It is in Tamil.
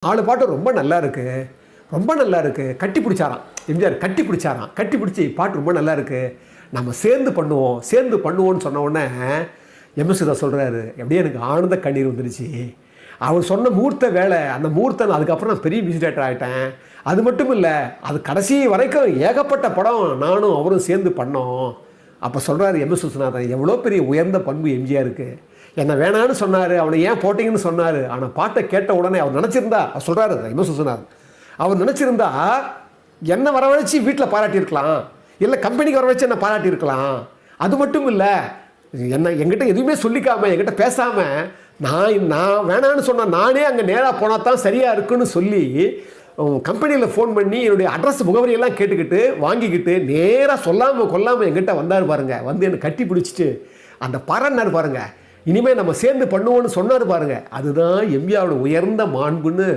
4 பாட்டு ரொம்ப நல்லா இருக்கு. ரொம்ப நல்லா இருக்கு. கட்டி பிடிச்சாராம். எம்ஜிஆர் கட்டி பிடிச்சாராம். கட்டி பிடிச்சி பாட்டு ரொம்ப நல்லா இருக்கு. நம்ம சேர்ந்து பண்ணுவோம். சேர்ந்து பண்ணுவோம்னு சொன்ன உடனே எம்.எஸ். சுதா சொல்றாரு. அப்படியே எனக்கு ஆனந்த கண்ணீர் வந்துருச்சு. அவர் சொன்ன மூர்த்த வேலை, அந்த மூர்த்தன் அதுக்கப்புறம் நான் பெரிய மியூசிக் டைரக்டர் ஆகிட்டேன். அது மட்டும் இல்லை, அது கடைசி வரைக்கும் ஏகப்பட்ட படம் நானும் அவரும் சேர்ந்து பண்ணோம். அப்போ சொல்கிறாரு எம்.எஸ். விஸ்வநாதன், எவ்வளோ பெரிய உயர்ந்த பண்பு எம்ஜிஆருக்கு. என்னை வேணான்னு சொன்னார், அவனை ஏன் போட்டிங்கன்னு சொன்னார். ஆனால் பாட்டை கேட்ட உடனே அவர் நினச்சிருந்தா, அவர் சொல்கிறாரு எம்.எஸ். விஸ்வநாதன், அவர் நினச்சிருந்தா என்னை வரவழைச்சி வீட்டில் பாராட்டியிருக்கலாம், இல்லை கம்பெனிக்கு வரவழைச்சி என்னை பாராட்டியிருக்கலாம். அது மட்டும் இல்லை, என்ன என்கிட்ட எதுவுமே சொல்லிக்காமல் என்கிட்ட பேசாமல் நான் வேணான்னு சொன்னால் நானே அங்கே நேராக போனால் தான் சரியாக இருக்குன்னு சொல்லி கம்பெனியில் ஃபோன் பண்ணி என்னுடைய அட்ரஸ் முகவரியெல்லாம் கேட்டுக்கிட்டு வாங்கிக்கிட்டு நேராக சொல்லாமல் கொல்லாமல் என்கிட்ட வந்தார் பாருங்கள். வந்து என்னை கட்டி பிடிச்சிட்டு அந்த பாராட்டினார் பாருங்கள். இனிமேல் நம்ம சேர்ந்து பண்ணுவோன்னு சொன்னார் பாருங்கள். அதுதான் எம்ஜிஆரோட உயர்ந்த மாண்புன்னு